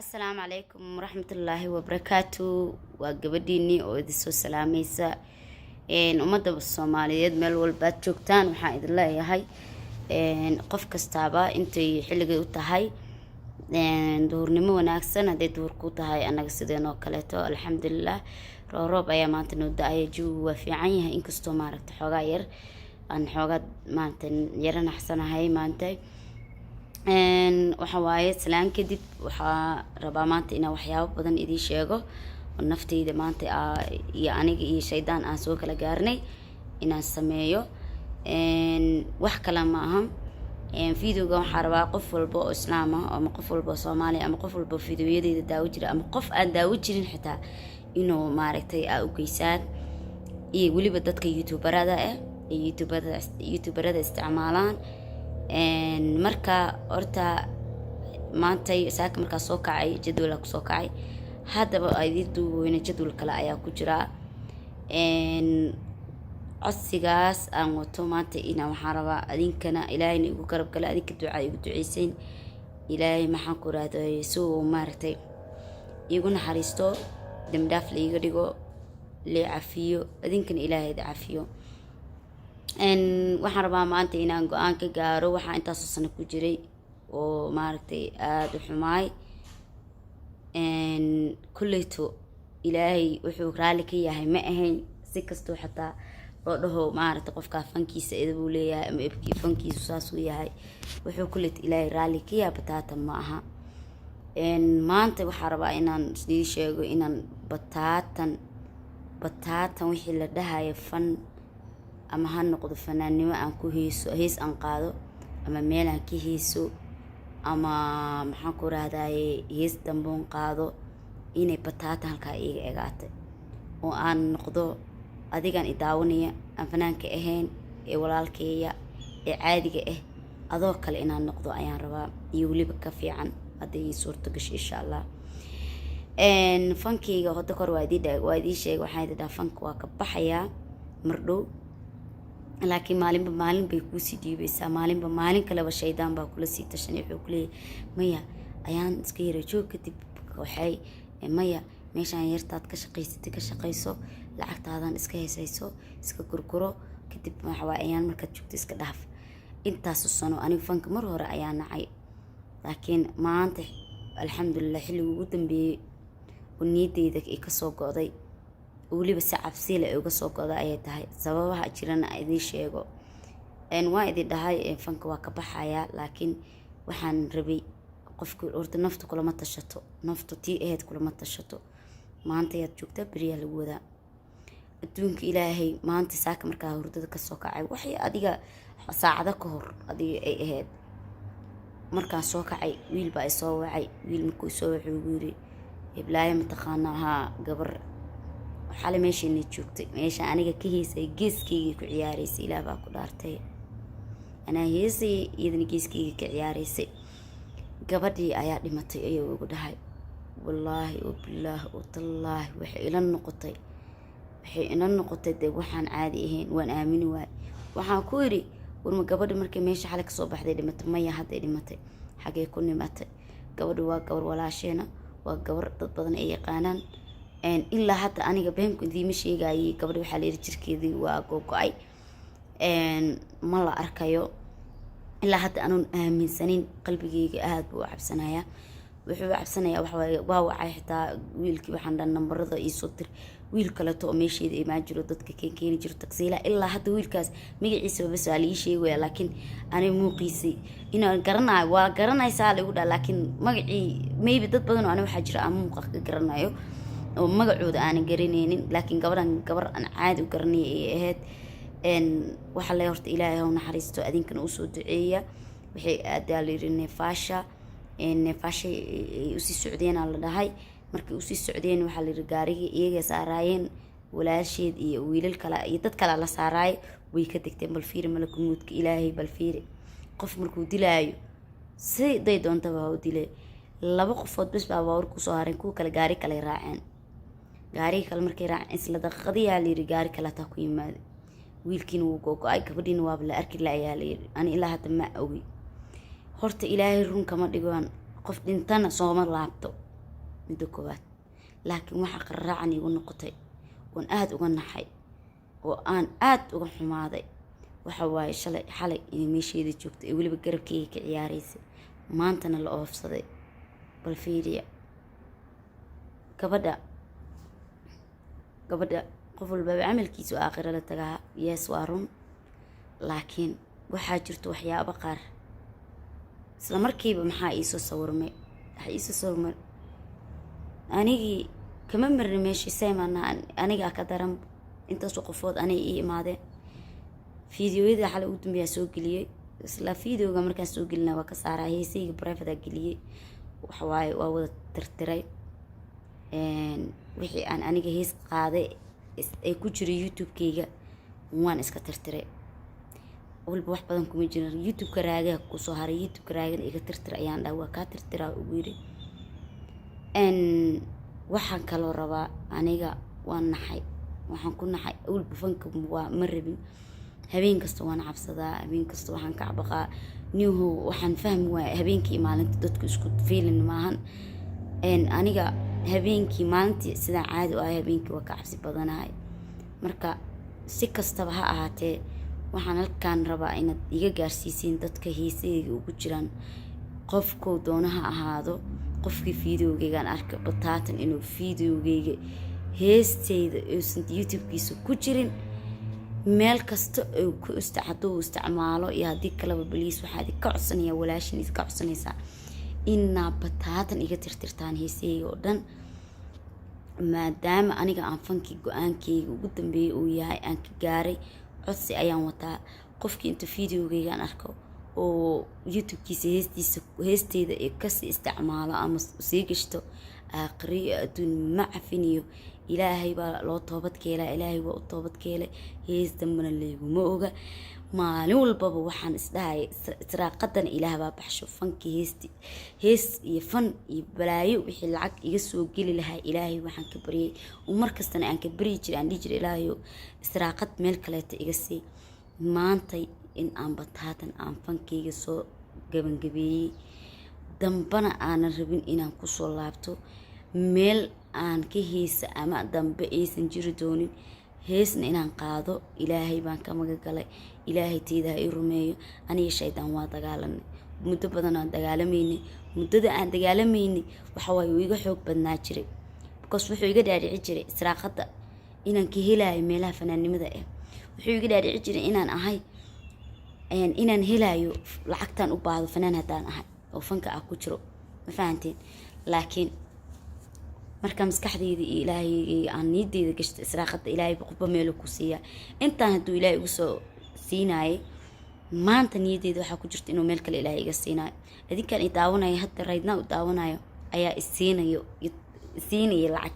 السلام عليكم ورحمة الله وبركاته وقبديني ودسو سلاميسا ummadda Soomaaliyeed meel walba aad joogtaan waxaan idin leeyahay qof kastaaba intay xilliga u tahay duhurnimo wanaagsan haday duhur ku tahay anaga sideen oo kaleeto alxamdulillah roob ayaa maanta noo da'ay jawigu waa fiican yahay inkastoo maaragtay xoogaa yar aan xoogaa maanta yara naxsanahay maanta waxa waaye salaan kadib waxaa rabaa maanta inaan waxyaabo badan idin sheego naftayda maanta iyo aniga iyo shaydaan aan soo kala gaarnay inaan sameeyo wax kale ma aha videoga waxaa rabaa qof walba oo islaam ah ama qof walba oo Soomaali ama qof walba videoyadeyda daawo jira ama qof aan daawo jirin xitaa inuu maaragtay u geysaan iyo waliba dadka youtuberada ah youtuberada isticmaalaan marka horta maanta saaka marka soo kacay jadwal ku soo kacay haddaba aydiidu weyna jadwal kale ayaa ku jira codsigaas aan wato maanta inaan waxaan rabaa adinkana ilaahayna igu garab gala adinka ducaa igu duceyseen ilaahay maxaan ku raadayay soo maartay igu naxariisto damdaaf la iga dhigo la cafiyo adinkana ilaahay cafiyo waxaan rabaa maanta inaan go'aan ka gaaro waxaan intaas sano ku jiray oo maartay aad u xumaay kulleeto ilaahay wuxuu raali ka yahay ma ahayn si kastoo xataa loo dhaho maaragtay qofka fankiisa idabuu leeyahay ama ibkii fankiisu saas uu yahay wuxuu kulleeto ilaahay raali ka yahay bataatan ma aha maanta waxaan rabaa inaan isdii sheego inaan bataatan wixii la dhahayo fan ama ha noqdo fanaannimo aan ku hees aan qaado ama meel aan ka heeso ama maxaan ku raadaaye hees damboon qaado inay bataata halkaa iiga egaatay oo aan noqdo adigan i daawanaya aan fanaanka ahayn ee walaalkeeya ee caadiga ah adoo kale inaan noqdo ayaan rabaa iyo waliba ka fiican hadday suurto gasho insha Allah fankeyga hadda kor waa idii sheegay waxaan idin dhahaa fanka waa ka baxayaa mardhow laakiin maalin bay ku sii dhiibaysaa maalin kaleba shaydaan baa kula sii tashanay wuxuu ku leeyahay maya ayaan iska yara joog kadib waxay maya meeshaan yartaad ka shaqayso lacagtaadan iska heesayso iska gurguro kadib waxa waa ayaan markaad joogto iska dhaaf intaas sano aniga fanka mar hore ayaa nacay laakiin maanta alxamdulillah xilliga ugu dambeeyay oo niyadeyda ay ka soo go'day waliba si cabsi leh uga soo go'day ayay tahay sababaha jirana idin sheego waa idin dhahay fanka waa ka baxaya laakiin waxaan rabay qofku horta naftu kula ma tashato naftu tii ahayd kula ma tashato maanta yaad joogtaa bariya lagu wadaa adduunka ilaahay maanta saaka markaa hurdada ka soo kacay waxay adiga saacado ka hor adiga ay ahayd markaan soo kacay wiil baa i soo wacay wiil markuu soo wuxuu ugu yiri iblaayo mataqaanaa haa gabar xalay meeshii joogtay meesha aniga ka heesay geeskeyga ku ciyaaraysay ilaah baa ku dhaartay anaa heesay iyadana geeskeyga ka ciyaaraysay gabadhii ayaa dhimatay ayuu ugu dhahay wallaahi oo bilaahi oo tallaahi waxay ila noqotay dee waxaan caadi ahayn waan aamini waay waxaan ku yidhi warma gabadhi markay meesha xalay kasoo baxday dhimatay maya hadday dhimatay xagee ku nimatay gabadhi waa gabar walaasheena waa gabar dad badan ay yaqaanaan ilaa hadda aniga beenku idiima sheegayay gabadhi waxaa la yidhi jirkeedii waa gogo'ay ma la arkayo ilaa hadda anuun aaminsanin qalbigeyga aad buu u cabsanayaa wuxuu u cabsanayaa waa wacay xitaa wiilkii waxaan dhan nambarada iisoo dir wiil kaleto oo meesheeda imaan jiro dadka keeni jiro tagsiila ilaa hadda wiilkaas magaciisa bas waa lii sheegaya laakiin aniga muuqiisay inaan garanayo waa garanaysaa lagu dhaa laakiin magacii maybe dad badan oo aniga waxaa jira aan muuqa ka garanayo oo magacooda aanan garanaynin laakiin gabar aan caadi u garanay ay ahayd waxa la horta ilaahay ha naxariisto adinkana u soo duceeya waxay aadaa la yiri neefasha u sii socdeen la dhahay markii u sii socdeen waxa la yiri gaariga iyaga saaraayeen walaasheed iyo wiilal kale iyo dad kale la saaraay way ka degteen bal fiir malakumudka ilaahay bal fiir qof markuu dilaayo si day doontaba u dilay laba qofood bas baa war ku soo hareen ku kale gaari kale raaceen gaari kale markay raaceen isla daqiiqadii la yiri gaari kale taa ku yimaad wiilkiina wuu go'ay gabadhiina waa la arki laayaa la yiri ani ilaa hadda ma ogi horta ilaahay run kama dhigaan qof dhintana sooma laabto midda koowaad. laakiin waxaa qarraacan igu noqotay oon aad uga naxay oo aan aad uga xumaaday waxa waaye xalay inay meesheeda joogto ee weliba garabkeyga ka ciyaaraysay maantana la oofsaday. bal fiiriya gabadha qof walbaba camalkiisu aakhiro la tagaa. yes waa run, laakiin waxaa jirto waxyaabo qaar isla markiiba maxaa iisoo sawirmay anigii kama marni meeshii saymana anigaa ka daran intaasoo qofood anay ii imaadeen. fiidiyoyada xalay ugu dambeeyaa soo geliyey, isla fiidiyooga markaan soo gelina waa ka saaraa, heesayga brivate geliyey. waxawaaye waa wada tirtiray wixii aan aniga hees qaaday ay ku jiray youtube-kayga waan iska tirtiray. walba wax badan kuma jirin, youtube-ka raagaha kusoo haray, youtube-ka raagana iga tirtir ayaan dhaha waa kaa tirtiraa ugu yidhi. waxaan kaloo rabaa aniga waan naxay, waxaan ku naxay awalba fanka waa ma rabin. habeen kasta waan cabsadaa, habeen kasta waxaan ka cabaqaa niho waxaan fahmi waaya habeenkii maalinta dadku isku feelin maahan. aniga habeenkii maalintii sidaan caadi u ahay habeenkii waa ka cabsi badanahay. marka si kastaba ha ahaatee waxaan halkaan rabaa inaad iga gaarsiisiin dadka heesayga ugu jiraan, qofkuu doona ha ahaado. qofkii fiidiyogeygaan arka bataatan inuu fiidiyogeyga heesteyda uusan youtube-kiisa ku jirin, meel kasta hadduu isticmaalo iyo haddii kaleba baliis waxaa idinka codsanaya, walaashin idinka codsanaysaa inaa bataatan iga tirtirtaan heesayga oo dhan, maadaama aniga aan fankii go-aankeyga ugu dambeeyay uu yahay aan ka gaaray. codsi ayaan wataa qofkii inta fiidiyogeygaan arko oo youtube-kiisa heesteyda ee kasii isticmaalo ama sii gashto aakhiriyo adduun ma cafiniyo. ilaahay baa loo toobadkeelaa, ilaahay waa u toobadkeelay, hees dambana layguma oga. maalin walbaba waxaan isdhahaya israaqadana ilaah baa baxsho, fankii hees iyo fan iyo balaayo wixii lacag iga soo geli lahaa ilaahay waxaan ka baryay. markastana aan ka baryi jiray, aan dhihi jiray ilaahayo israaqad meel kaleeta iga sii. maantay in aan bataatan aan fankeyga soo gabangabeeyey, dambana aanan rabin inaan kusoo laabto meel aan ka heesa ama dambe aysan jiri doonin. heesna inaan qaado ilaahay baan ka magagalay, ilaahay teyda ii rumeeyo. aniga shaydaan waa dagaalanay muddo badan aan dagaalameynay. muddada aan dagaalameynay waxa waaye uu iga xoog badnaa jiray, because wuxuu iga dhaadhici jiray israaqada inaan ka helayo meelaha fanaannimada ah. wuxuu iga dhaadhici jiray inaan ahay inaan helayo lacagtaan u baahdo fanaan haddaan ahay oo fanka ah ku jiro, ma fahanteen. laakiin marka maskaxdeyda iyo ilaahay aan niyadeeda gashto israaqada ilaahay qofba meel ku siiya. intaan hadduu ilaahay ugu soo siinaayay maanta niyadeeda waxaa ku jirta inuu meel kale ilaahay iga siinaayo. idinkaan i daawanayo hadda raydnaa u daawanayo ayaa isiinaya lacag,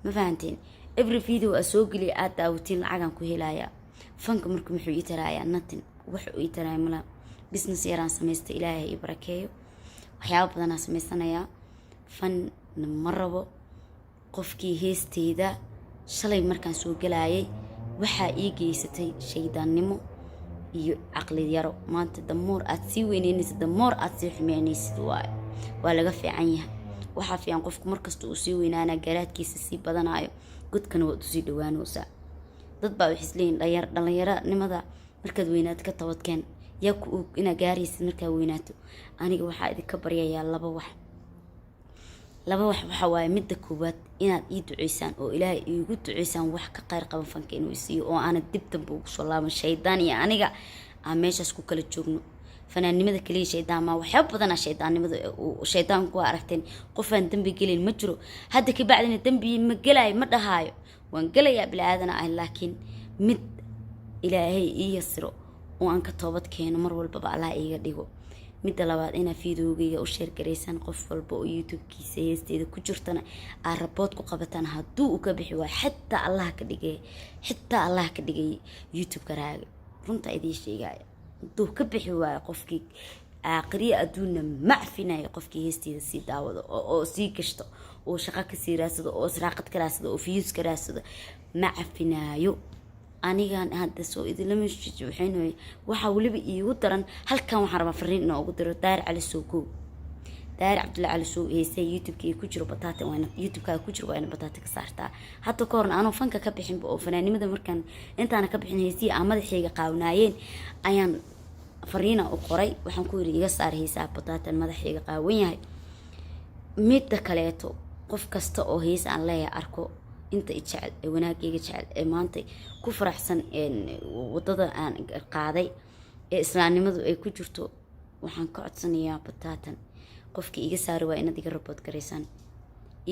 ma fahanteen. every video aa soo geliya aad daawatiin lacagaan ku helayaa. fanka marka muxuu ii tarayaa nothing, wuxuu ii taraya mala. business yaraan samaystay, ilaahay ii barakeeyo, waxyaabo badanaa samaysanayaa. fan ma rabo. qofkii heesteyda shalay markaan soo galayay waxaa ii geysatay shaydaannimo iyo caqli yaro. maanta damoor aad sii weyneynaysid damoor aad sii xumeynaysid waa laga fiican yahay. waxaa fiican qofku markasta uu sii weynaana garaadkiisa sii badanayo, godkana waad usii dhawaanaysaa. dad baa waxay isleeyihin dhalinyaronimada markaad weynaato ka tabadkeen, yaa ku og inaad gaaraysid markaad weynaato. aniga waxaa idinka baryayaa laba wax waxa waaye midda koowaad inaad ii duceysaan oo ilaahay iigu duceysaan wax ka qayr qaban fanka inuu isiiyo oo aanad dib dambe ugu soo laaban. shaydaan iyo aniga aan meeshaas ku kala joogno. fanaannimada kaliya shaydaan maa waxyaaba badanaa shaydaannimada shaydaanku waa aragteen qofaan dambi gelin ma jiro. hadda ka bacdina dambi ma gelaayo ma dhahaayo, waan gelayaa bilaaadana ah, laakiin mid ilaahay ii yasiro oo aan ka toobad keeno mar walbaba allah iiga dhigo. midda labaad inaa fiidiyogeyga u sheer garaysaan qof walba oo youtube-kiisa heesteeda ku jirtana aa rabood ku qabataan. hadduu u ka bixi waayo xitaa allah ka dhigay youtube-ka raaga, runta idiin sheegaya. hadduu ka bixi waayo qofkii aakhiriya adduunna macfinaya qofkii heesteeda sii daawado oo sii gashto oo shaqo kasii raadsado oo israaqad ka raadsado oo views ka raadsado ma cafinaayo. anigaan hadda soo idinlama waxayna waxa waliba iigu daran halkan waxaan rabaa fariin inaan ugu diro Daahir Cali Sow. daahir cabdulla cali soo heysay youtube-kii ku jiro bataata waana youtube-ka ku jiro waana bataata ka saartaa hadda ka horna anoo fanka ka bixin oo fanaanimada markaan intaana ka bixin heysii aan madaxayga qaawnaayeen ayaan fariina u qoray waxaan ku yiri iga saar heysaa bataatan madaxayga qaawan yahay midda kaleeto qof kasta oo heys aan leeyahay arko inta jecel ee wanaagayga jecel ee maanta ku faraxsan wadada aan qaaday ee islaamnimadu ay ku jirto waxaan ka codsanayaa bataatan qofkii iga saari waa inaad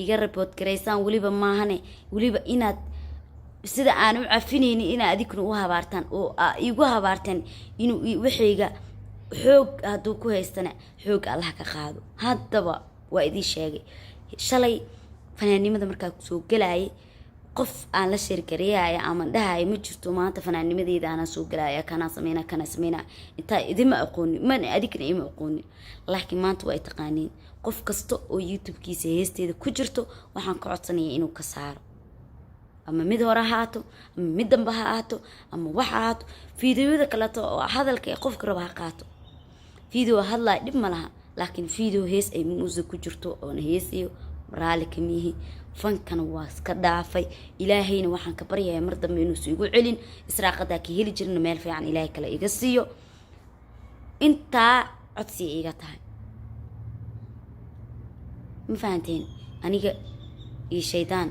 iga report gareysaan waliba maahane waliba inaad sida aan u cafinaynin inaad adikuna u habaartaan oo igu habaartaan inuu waxayga xoog hadduu ku haystana xoog Allah ka qaado haddaba waa idin sheegay shalay fanaanimada markaa soo galaayay qof aan la sheergareeyay ama dhahay ma jirto maanta fanaanimadeeda aan soo galaaya kana sameeyna inta idima aqoon man adikna ima aqoon laakiin maanta way taqaaniin qof kasta oo youtube-kiisa heesteeda ku jirto waxaan ka codsanayaa inuu ka saaro ama mid hore haato ama mid dambe haato ama waxa haato fiidiyoda kale oo hadalka qofka raba ha qaato fiidiyoo hadlay dib ma laha laakiin fiidiyoo hees ay muusic ku jirto oo heesiyo raali kamihi fankana waa iska dhaafay ilaahayna waxaan ka baryayaa mar dambe inuu igu celin israaqada ka heli jirna meel fiican ilaahay kale iga siiyo inta codsi iga tahay ma fahanteen aniga iyo shaydaan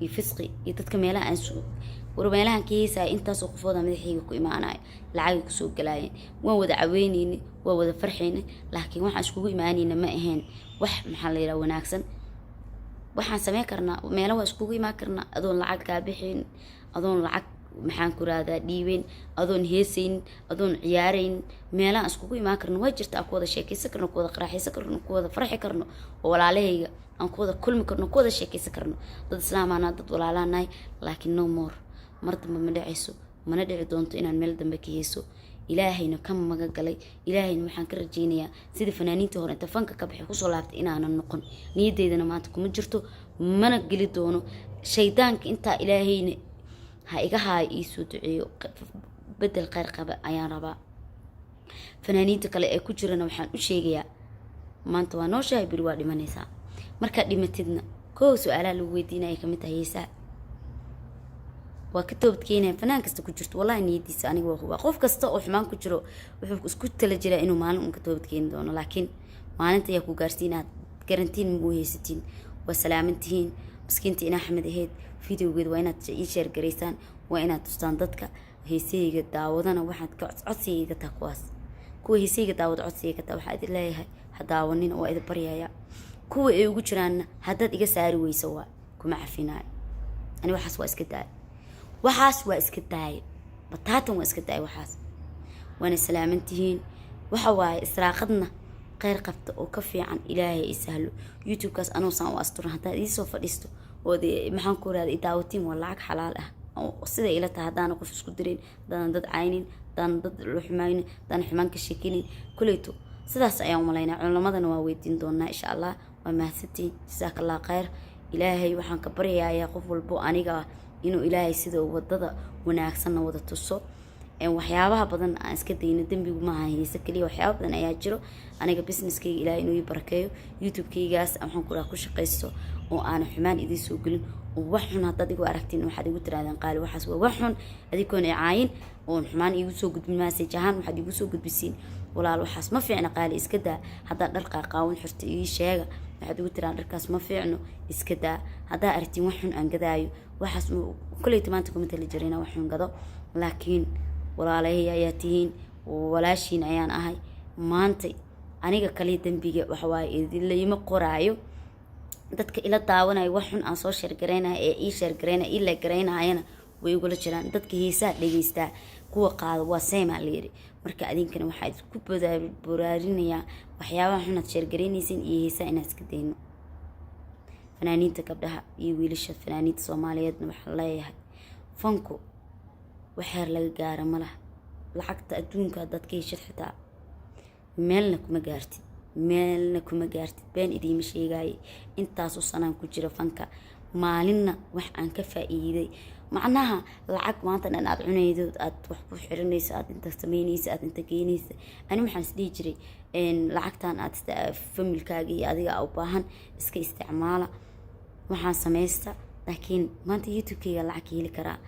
iyo fisqi iyo dadka meelaha aan soo warmeelahan kiisa intaas oo qofooda madaxayga ku imaanay lacag ku soo galaayeen waan wada caweynayni waan wada farxayni laakiin waxaan iskugu imaanayna ma ahayn wax maxaa la yiraahdaa wanaagsan waxaan sameyn karnaa meelaha iskugu imaan karnaa adoon lacag ka bixin adoon lacag maxaan ku raadaa dhiibeen adoon heesayn adoon ciyaarayn meelaha iskugu imaan karnaa way jirtaa ku wada sheekaysan karnaa ku wada qaraaxaysan karnaa ku wada farxi karnaa oo walaalahayga aan ku wada kulmi karnaa ku wada sheekaysan karnaa dad islaamana dad walaalaanahay laakiin no more mar dambe ma dhacayso mana dhici doonto inaan meel dambe ka heeso ilaahayna ka maga galay ilaahayna waxaan ka rajaynayaa sida fanaaniinta hore inta fanka ka bixi ku soo laabtay inaanan noqon niyadeedana maanta kuma jirto mana geli doono shaydaanka inta ilaahayna ha iga haay ii soo duceeyo bedel khayr qaba ayaan rabaa fanaaniinta kale ee ku jirana waxaan u sheegayaa maanta waa noo shahay bir waa dhimanaysaa marka dhimatidna koo su'aalaha lagu weydiinaya kamid tahay heesaa waa ka toobadkeenay fanaan kasta ku jirto wallahi niyadiisa aniga waa qof kasta oo xumaan ku jiro wuxuu isku tala jiraa inuu maalin un ka toobadkeen doono laakiin maalinta ayaa ku gaarsiinaad garantiin ma haysatiin waa salaamantihiin miskiinta ina Axmed aheed fiidiyowgeed waa inaad ii share gareysaan waa inaad tustaan dadka heesayga daawadana waxaad ka codsiga ta kuwa heesayga daawada codsiga ta waxa idin leeyahay ha daawanin oo idin baryaaya kuwa ay ugu jiraan hadad iga saari weyso waa kuma cafinaay ani waxaas waa iska daay bataatan waa iska daay waxaas waana salaamantihiin waxa waaye israaqadna khayr qabta oo ka fiican ilaahay isahlo youtube-kaas anoo saan u asturan hadaa ii soo fadhiisto oo maxaan ku raadiyay daawatiin waa lacag xalaal ah oo sida ila tahay hadaan qof isku dirin hadaan dad caynin hadaan dad luxmaynin hadaan xumaan ka sheekinin kuleeto sidaas ayaan umaleynaa culamadana waa weydiin doonaa insha Allah waa mahadsantiin jazakallahu khayr ilaahay waxaan ka baryayaa qof walbo aniga inuu ilaahay sida wadada wanaagsan wada tuso ee waxyaabaha badan aan iska dayno dambigu ma aha heesa kaliya waxyaabo badan ayaa jiro aniga businesskayga ilaahay inuu ii barakeeyo youtube-kaygaas waxaan ku shaqaysto oo aan xumaan idin soo gelin oo wax xun haddaad igu aragtiin waxaad igu tiraadaan qaali waxaas waa wax xun adikoon caayin oo xumaan igu soo gudbin message ahaan waxaad igu soo gudbisiin walaal waxaas ma fiicna qaali iska daa haddaad dhar qaaqaawan xirto ii sheega waxaad igu tiraan dharkaas ma fiicno iska daa haddaa aragtiin wax xun aan gadaayo waxaas kulleyta maanta kuma tali jirina wax xun gado laakiin walaalahey ayaa tihiin walaashiin ayaan ahay maanta aniga kale dambiga waxa waaye idinlayma qoraayo dadka ila daawanayo wax xun aan soo sheergareynaa ee ii sheergareynaa ila gareynayana way ugu la jiraan dadka heesaa dhageystaa kuwa qaado waa seema leeri marka adinkana waxa isku boraarinayaa waxyaabaha xun aad sheergareynaysiin iyo heesaa inaad iska dayno fanaaniinta gabdhaha iyo wiilasha fanaaniinta Soomaaliyeedna waxa leeyahay fanku waxaar laga gaara malaha lacagta adduunka dadka heshid xitaa meelna kuma gaartid been idiima sheegay intaas oo sanaan ku jira fanka maalinna wax aan ka faa'iiday macnaha lacag maanta dhan aad cunaydo aad wax ku xiranayso aad inta samaynayso aad inta geynayso ani waxaan isdhihi jiray lacagtan aad familkaaga iyo adiga u baahan iska isticmaala waxaan samaysta laakiin maanta youtube-kayga lacag ka heli karaa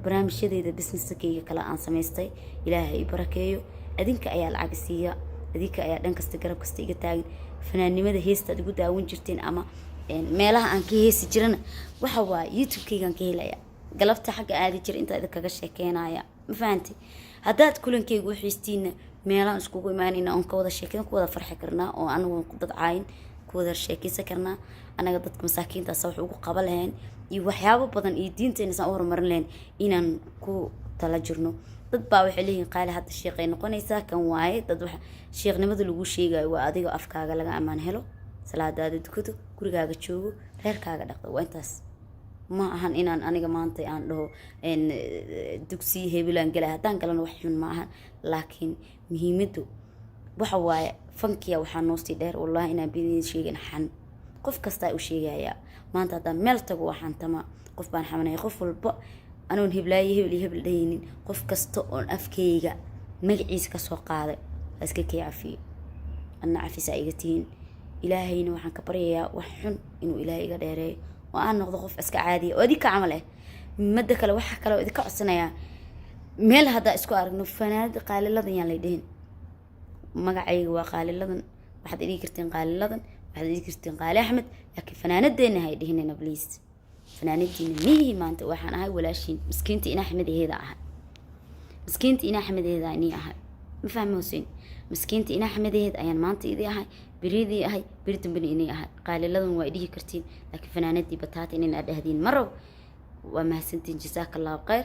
barnaamijyadeeda businesskayga kale aan samaystay ilaahay barakeeyo adinka ayaa lacag siiya adinka ayaa dhan kasta garab kasta iga taagan fanaannimada heesta aad igu daawan jirteen ama meelaha aan ka heesi jirana waxa waa youtube-kaygaan ka helaya galabta xagga aadi jira inta idinkaga sheekeynaya ma fahanti haddaad kulankayga u xiistiina meelahan iskugu imaanayna oon ka wada sheekeyn ku wada farxi karnaa oo anagu dad caayin ku wada sheekeysan karnaa anaga dadka masaakiintaas wax ugu qaba lahayn iyo waxyaabo badan iyo diinteena saan u horumarin lahayn inaan ku tala jirno dad baa waxay leeyihiin qaali hadda sheeqay noqonaysaa kan waaye dad wax sheeqnimada lagu sheegayo waa adiga afkaaga laga amaan helo salaadaada dukado gurigaaga joogo reerkaaga dhaqdo waa intaas ma ahan inaan aniga maanta aan dhaho dugsi hebelaan galay haddaan galana wax xun ma ahan laakiin muhiimadu waxa waaye fankiya waxaa noosii dheer wallahi inaan bidin sheegin xan qof kasta u sheegaya maanta haddaan meel tago waxaan tama qof baan xamanaya qof walba anoon heblaaye hebel dhaynin qof kasta oon afkayga magaciisa ka soo qaaday iska kay cafiyo anna cafisa iga tihiin ilaahayna waxaan ka baryayaa wax xun inuu ilaahay iga dheereeyo oo aan noqdo qof iska caadiya oo idinka camal ah madda kale waxa kale oo idinka codsanayaa meel haddaa isku aragno fanaanada qaaliladan yaan lay dhihin magacayga waa qaaliladan waxaad idhigi kartiin qaaliladan waxaad idhigi kartiin qaali axmed laakiin fanaanadeena hay dhihinayna bliis fanaanadiina mihii maanta waxaan ahay walaashiin miskiinta ina axmedaheeda ahay miskiinta ina axmedaheeda inii ahay ma fahmi huseen miskiinta ina axmedaheeda ayaan maanta idii ahay beridii ahay beri dambena inay ahay qaaliladan waa idhihi kartiin laakiin fanaanadii bataata inay dhahdiin marow waa mahadsantiin jazaaka allahu khayr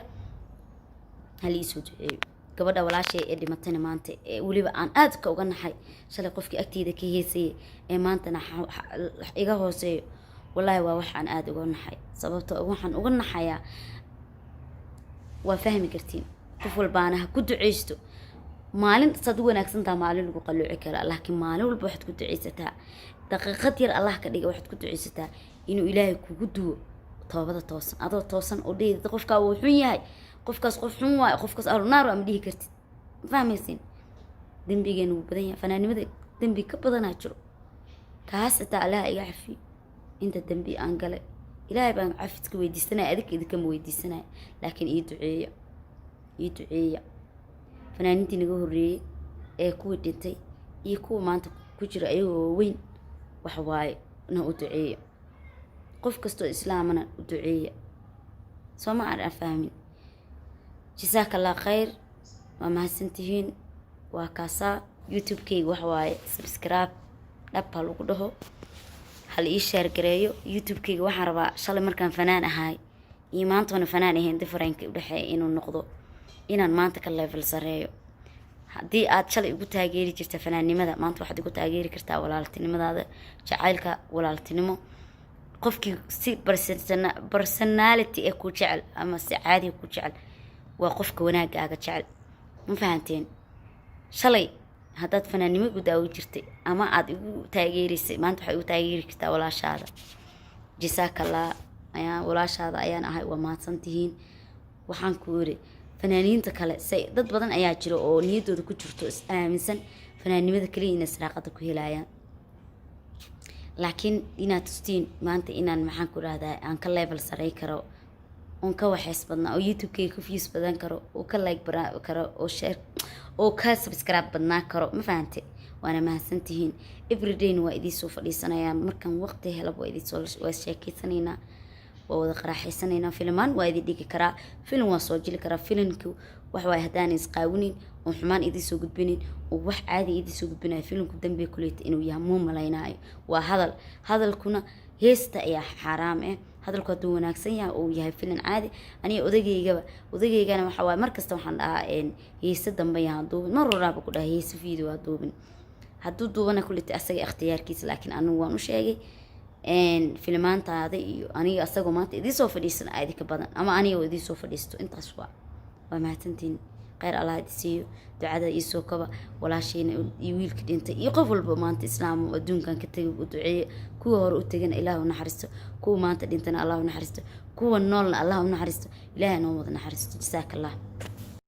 hal ii soo duceeyo gabadha walaashay ee dhimatayna maanta ee weliba aan aad ka uga naxay shalay qofkii agteeda ka heesayay ee maantana iga hooseeyo wallaahi waa waxaan aad uga naxay sababtoo waxaan uga naxayaa waa fahmi kartiin qof walbaana ha ku duceysto maalin sad wanaagsantaa maalin lagu qalooci karaa laakiin maalin walba waxaad ku duceysataa daqiiqad yar allah ka dhiga waxaad ku duceysataa inuu ilaahay kugu duwo toobada toosan adoo toosan oo dheedid qofkaa wuu xun yahay qofkaas qof xun waayo qofkaas ahlunaar waa ma dhihi kartid ma fahmaysin dembigeena wuu badan yahay fanaanimada dembi ka badanaa jiro kaas xitaa allaha iga cafiyo inta dembi aan galay ilaahay baan cafiska weydiisanaya adika idinkama weydiisanaya laakiin ii duceeya fanaaniintii naga horreeyey ee kuwii dhintay iyo kuwa maanta ku jira ayagoo waaweyn wax waaye na u duceeya qof kastoo islaamana u duceeya soo ma aan fahmin jazaaka allah khayr waa mahadsantihiin waa kaasaa youtube-kayga wax waaye subscribe dhab ha lagu dhaho hal ii sheer gareeyo youtube-kayga waxaan rabaa shalay markaan fanaan ahay iyo maantoona fanaan ahayn differenka u dhexeeya inuu noqdo inaan maanta ka level sareeyo haddii aad shalay ugu taageeri jirta fanaannimada maanta waxaad igu taageeri kartaa walaaltinimadaada jacaylka walaaltinimo qofkii si personality ee ku jecel ama si caadi ku jecel waa qofka wanaagaaga jecel ma fahanteen shalay haddaad fanaannimo igu daawo jirtay ama aad igu taageerisay maanta waxaad igu taageeri kartaa walaashaada jazakallah walaashaada ayaan ahay waa mahadsantihiin waxaan ku yiri fanaaniinta kale say dad badan ayaa jira oo niyadooda ku jirto is aaminsan fanaannimada kaliya inay saraaqada ku helayaan laakiin inaad tustiin maanta inaan maxaan ku rahdaa aan ka level saray karo oon ka waxays badnaa oo youtube-kayga ka views badan karo oo ka like karo oo share oo ka subscribe badnaa karo ma fahante waana mahadsantihiin everydayna waa idiin soo fadhiisanayaan markaan waqti helaba waa idiin soo waa sheekeysanaynaa waa wada qaraxaysanaynaa filmaan waa idin dhigi karaa filim waa soo jili karaa filimku wax waay haddaan isqaawinin oo xumaan idiin soo gudbinin oo wax caadi idiin soo gudbinayo filimku dambe kuleeta inuu yahay muu malaynaayo waa hadalkuna heesta ayaa xaaraam ah hadalku hadduu wanaagsan yahay uu yahay filim caadi aniga odageygana waxa waaye markasta waxaan dhahaa heesta dambe yahan duubin mar waraaba ku dhaha heesta video waa duubin hadduu duubana kuleeta asaga ikhtiyaarkiisa laakiin anigu waan u sheegay filmaantaada iyo aniga asagoo maanta idiin soo fadhiisan idinka badan ama aniga oo idiin soo fadhiisto intaas waa mahadsantiin khayr allah isiiyo ducada iisoo kaba walaashayna iyo wiilka dhintay iyo qof walba maanta islaam adduunkan ka tegay u duceeye kuwa hore u tegana ilaahu naxariisto kuwa maanta dhintana allahu naxariisto kuwa noolna allahu naxariisto ilaahay noo wada naxariisto jazaaka allah